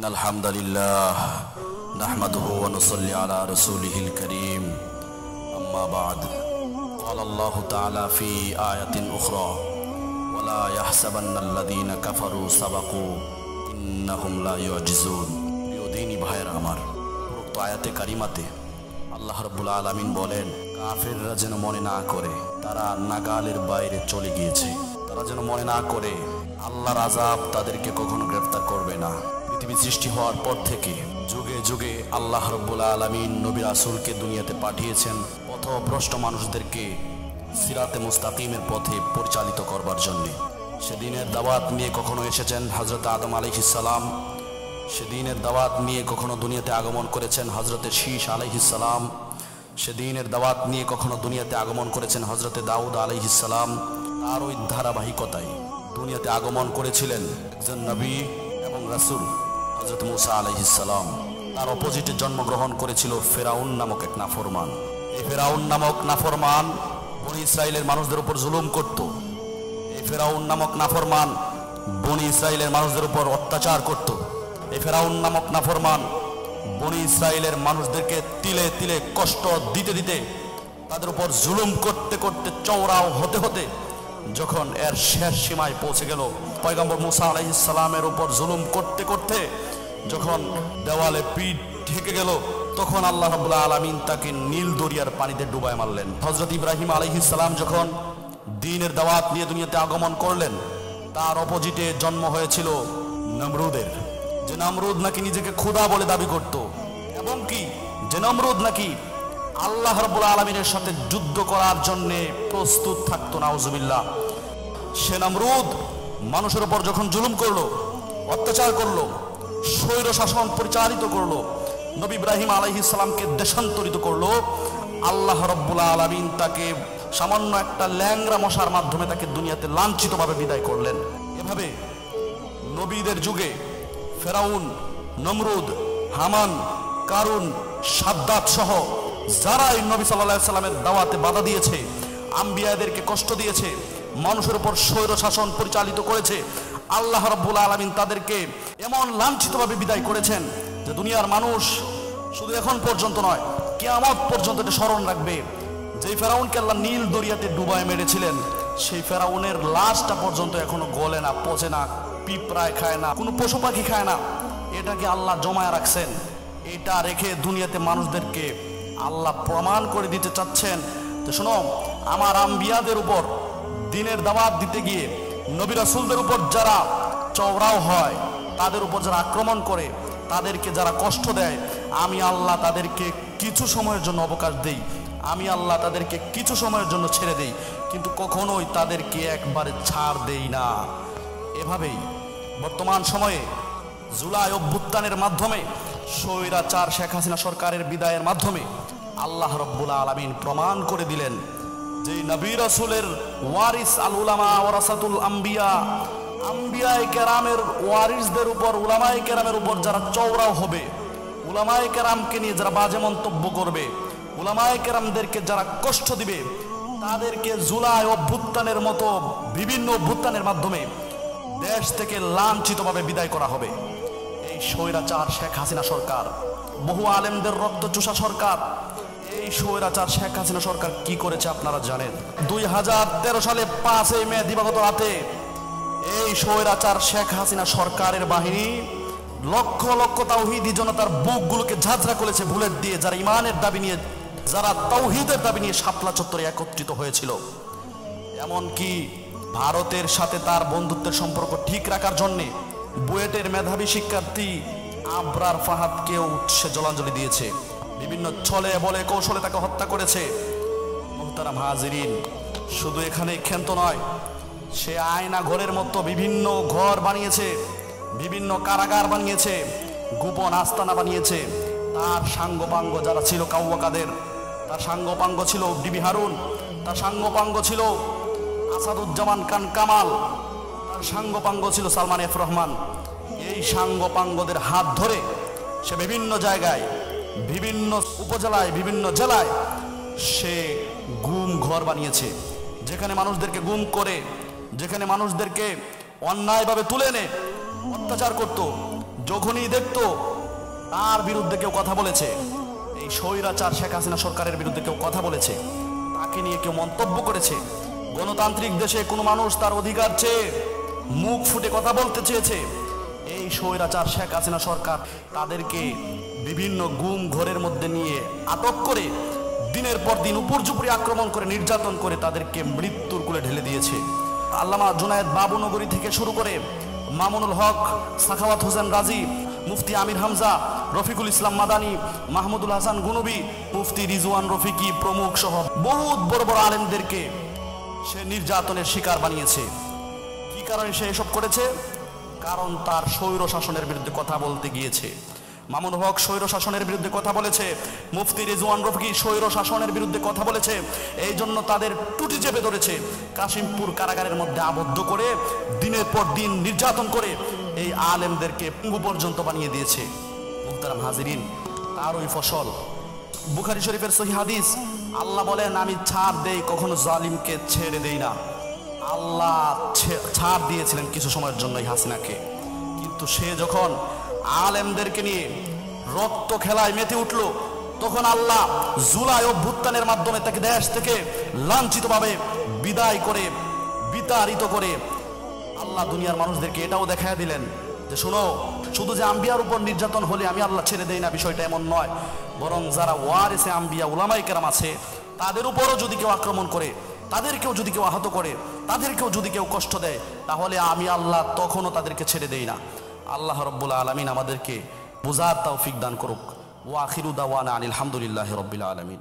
ইন্নাল হামদালিল্লাহ নাহমাদুহু ওয়া নুসাল্লি আলা রাসূলিহিল কারীম আম্মা বা'দ ক্বালা আল্লাহু তাআলা ফি আয়াতিন উখরা ওয়া লা ইয়াহসাবান্নাল্লাযীনা কাফারু সাবাকু ইন্নাহুম লা ইউজিজুন। প্রিয় দ্বীনী ভাইয়েরা আমার, উক্ত আয়াতে কারিমাতে আল্লাহ রাব্বুল আলামিন বলেন, কাফেররা যেন মনে না করে তারা নাগালের বাইরে চলে গিয়েছে, তারা যেন মনে না করে আল্লাহর আযাব তাদেরকে কখনো গ্রেফতার করবে না। পৃথিবী সৃষ্টি হওয়ার পর থেকে যুগে যুগে আল্লাহ রাব্বুল আলামিন নবী রাসূলকে দুনিয়াতে পাঠিয়েছেন পথভ্রষ্ট মানুষদেরকে সিরাতে মুস্তাকিমের পথে পরিচালিত করবার জন্য। সেদিনের দাওয়াত নিয়ে কখনো এসেছেন হযরত আদম আলাইহিস সালাম, সেদিনের দাওয়াত নিয়ে কখনো দুনিয়াতে আগমন করেছেন হযরতে শীশ আলাইহিস সালাম, সেদিনের দাওয়াত নিয়ে কখনো দুনিয়াতে আগমন করেছেন হযরতে দাউদ আলাইহিস সালাম। তার ওই ধারাবাহিকতায় দুনিয়াতে আগমন করেছিলেন একজন নবী এবং রাসূল হযরত মুসা আলাইহিস সালাম। তার অপোজিটে জন্মগ্রহণ করেছিল ফেরাউন নামক এক নাফরমান। এই ফেরাউন নামক নাফরমান বনি ইসরাইলের মানুষদের উপর জুলুম করত। এই ফেরাউন নামক নাফরমান বনি ইসরাইলের মানুষদের উপর অত্যাচার করত। এই ফেরাউন নামক নাফরমান বনি ইসরাইলের মানুষদেরকে তিলে তিলে কষ্ট দিতে দিতে তাদের উপর জুলুম করতে করতে চওড়াও হতে হতে যখন এর শেষ সীমায় পৌঁছে গেল, পয়গম্বর মুসা আলাইহিস সালামের উপর জুলুম করতে করতে যখন দেওয়ালে পিঠ ঠেকে গেল, তখন আল্লাহ রাব্বুল আলামিন তাকে নীল দরিয়ার পানিতে ডুবায় মারলেন। হযরত ইব্রাহিম আলাইহিস সালাম যখন দ্বীনের দাওয়াত নিয়ে দুনিয়াতে আগমন করলেন, তার অপোজিটে জন্ম হয়েছিল নমরুদের। যে নমরুদ নাকি নিজেকে খোদা বলে দাবি করত, এবং কি যে নমরুদ নাকি আল্লাহ রাব্বুল আলামিনের সাথে যুদ্ধ করার জন্য প্রস্তুত থাকতো, নাউজুবিল্লাহ। সে নমরুদ মানুষের উপর যখন জুলুম করলো, অত্যাচার করলো, স্বৈর শাসন পরিচালিত করলো, নবী ইব্রাহিম আলাইহিস সালামকে দেশান্তরিত করলো, আল্লাহ রাব্বুল আলামিন তাকে সামান্য একটা ল্যাংড়া মশার মাধ্যমে তাকে দুনিয়াতে লাঞ্ছিতভাবে বিদায় করলেন। এভাবে নবীদের যুগে ফেরাউন, নমরুদ, হামান, কারুন, সাদ্দাত সহ যারা এই নবী সাল্লাল্লাহু আলাইহি সাল্লামের দাওয়াতে বাধা দিয়েছে, আম্বিয়াদেরকে কষ্ট দিয়েছে, মানুষের উপর স্বৈর শাসন পরিচালিত করেছে, আল্লাহ রাব্বুল আলামিন তাদেরকে এমন লাঞ্ছিতভাবে বিদায় করেছেন যে দুনিয়ার মানুষ শুধু এখন পর্যন্ত নয়, কিয়ামত পর্যন্ত এটা স্মরণ রাখবে। যেই ফেরাউনকে আল্লাহ নীল দরিয়াতে ডুবায় মেরেছিলেন, সেই ফেরাউনের লাশটা পর্যন্ত এখনো গলে না, পচে না, পিঁপড়ায় খায় না, কোনো পশু পাখি খায় না। এটাকে আল্লাহ জমায় রাখছেন। এটা রেখে দুনিয়াতে মানুষদেরকে আল্লাহ প্রমাণ করে দিতে চাচ্ছেন যে শোনো, আমার আম্বিয়াদের উপর দ্বীনের দাওয়াত দিতে গিয়ে নবী রাসূলদের উপর যারা চওড়াও হয়, তাদের উপর যারা আক্রমণ করে, তাদেরকে যারা কষ্ট দেয়, আমি আল্লাহ তাদেরকে কিছু সময়ের জন্য অবকাশ দেই, আমি আল্লাহ তাদেরকে কিছু সময়ের জন্য ছেড়ে দেই, কিন্তু কখনোই তাদেরকে একবারে ছাড় দেই না। এভাবেই বর্তমান সময়ে জুলাই অভ্যুত্থানের মাধ্যমে, স্বৈরাচার শেখ হাসিনা সরকারের বিদায়ের মাধ্যমে আল্লাহ রাব্বুল আলামিন প্রমাণ করে দিলেন যে নবী রাসূলের ওয়ারিস আল উলামা ওয়ারাসাতুল আম্বিয়া, আম্বিয়ায়ে কেরামের ওয়ারিসদের উপর, উলামায়ে কেরামের উপর যারা চওড়াও হবে, উলামায়ে কেরামকে নিয়ে যারা বাজে মন্তব্য করবে, উলামায়ে কেরামদেরকে যারা কষ্ট দিবে, তাদেরকে জুলাই অভ্যুত্থানের মতো বিভিন্ন অভ্যুত্থানের মাধ্যমে দেশ থেকে লাঞ্ছিতভাবে বিদায় করা হবে। এই স্বৈরাচার শেখ হাসিনা সরকার, বহু আলেমদের রক্ত চুষা সরকার, এই স্বৈরাচার শেখ হাসিনা সরকার কি করেছে আপনারা জানেন? 2013 সালে 5 মে দিবাগত রাতে এই স্বৈরাচার শেখ হাসিনা সরকারের বাহিনী লক্ষ লক্ষ তাওহীদি জনতার বুকগুলোকে ঝাঁঝরা করেছে বুলেট দিয়ে, যারা ইমানের দাবি নিয়ে, যারা তাওহীদের দাবি নিয়ে শাপলা চত্বরে একত্রিত হয়েছিল। এমনকি ভারতের সাথে তার বন্ধুত্বের সম্পর্ক ঠিক রাখার জন্যে বুয়েটের মেধাবী শিক্ষার্থী আবরার ফাহাদকেও সে জলাঞ্জলি দিয়েছে, বিভিন্ন ছলে বলে কৌশলে তাকে হত্যা করেছে। মুহতারাম হাজিরিন, শুধু এখানেই ক্ষান্ত নয়, সে আয়না ঘরের মতো বিভিন্ন ঘর বানিয়েছে, বিভিন্ন কারাগার বানিয়েছে, গোপন আস্তানা বানিয়েছে। তার সাঙ্গপাঙ্গ যারা ছিল কাউয়া কাদের, তার সাঙ্গপাঙ্গ ছিল ডিবি হারুন, তার সাঙ্গপাঙ্গ ছিল আসাদুজ্জামান খান কামাল, তার সাঙ্গপাঙ্গ ছিল সালমান এফ রহমান। এই সাঙ্গপাঙ্গদের হাত ধরে সে বিভিন্ন জায়গায়, বিভিন্ন উপজেলায়, বিভিন্ন জেলায় সে গুম ঘর বানিয়েছে, যেখানে মানুষদেরকে গুম করে, যেখানে মানুষদেরকে অন্যায়ভাবে তুলে এনে অত্যাচার করত, যখনই দেখতো তার বিরুদ্ধে কেউ কথা বলেছে, এই স্বৈরাচার শেখ হাসিনা সরকারের বিরুদ্ধে কেউ কথা বলেছে, তাকে নিয়ে কেউ মন্তব্য করেছে, গণতান্ত্রিক দেশে কোনো মানুষ তার অধিকার চেয়ে মুখ ফুটে কথা বলতে চেয়েছে, এই স্বৈরাচার শেখ হাসিনা সরকার তাদেরকে বিভিন্ন গুম ঘরের মধ্যে নিয়ে আটক করে দিনের পর দিন উপর্যুপরি আক্রমণ করে নির্যাতন করে তাদেরকে মৃত্যুর কোলে ঢেলে দিয়েছে। আল্লামা জুনায়েদ বাবুনগরী থেকে শুরু করে মামুনুল হক, সাখাওয়াত হোসেন রাজি, মুফতি আমির হামজা, রফিকুল ইসলাম মাদানী, মাহমুদুল হাসান গুনবি, মুফতি রিজওয়ান রফিকি প্রমুখ সহ বহুত বড় বড় আলেমদেরকে সে নির্যাতনের শিকার বানিয়েছে। কি কারণে সে এসব করেছে? কারণ তার স্বৈর শাসনের বিরুদ্ধে কথা বলতে গিয়েছে। মামুন হক স্বৈর শাসনের বিরুদ্ধে কথা বলেছে, মুফতি রিজওয়ান রফিকি স্বৈর শাসনের বিরুদ্ধে কথা বলেছে, এই জন্য তাদের টুটি চেপে ধরেছে, কাশিমপুর কারাগারের মধ্যে আবদ্ধ করে দিনের পর দিন নির্যাতন করে এই আলেমদেরকে পঙ্গু পর্যন্ত বানিয়ে দিয়েছে। মুহতারাম হাজিরিন, তার ওই ফসল। বুখারী শরীফের সহিহ হাদিস, আল্লাহ বলেন আমি ছাড় দেই, কখনো জালিমকে ছেড়ে দেই না। আল্লাহ ছাড় দিয়েছিলেন কিছু সময়ের জন্য হাসিনাকে, কিন্তু সে যখন আলেমদেরকে নিয়ে রক্ত খেলায় মেতে উঠল, তখন আল্লাহ জুলাই অভ্যুত্থানের মাধ্যমে তাকে দেশ থেকে লাঞ্ছিতভাবে বিদায় করে বিতাড়িত করে আল্লাহ দুনিয়ার মানুষদেরকে এটাও দেখায় দিলেন যে শোনো, শুধু যে আম্বিয়ার উপর নির্যাতন হলে আমি আল্লাহ ছেড়ে দেই না, বিষয়টা এমন নয়, বরং যারা ওয়ারিসে আম্বিয়া উলামায়ে কেরাম আছে তাদের উপরও যদি কেউ আক্রমণ করে, তাদেরকেও যদি কেউ আহত করে, তাদেরকেও যদি কেউ কষ্ট দেয়, তাহলে আমি আল্লাহ তখনও তাদেরকে ছেড়ে দেই না। আল্লাহ রাব্বুল আলামিন আমাদেরকে বুঝার তৌফিক দান করুক। ওয়া আখিরু দাওয়ানা আনিল হামদুলিল্লাহি রাব্বিল আলামিন।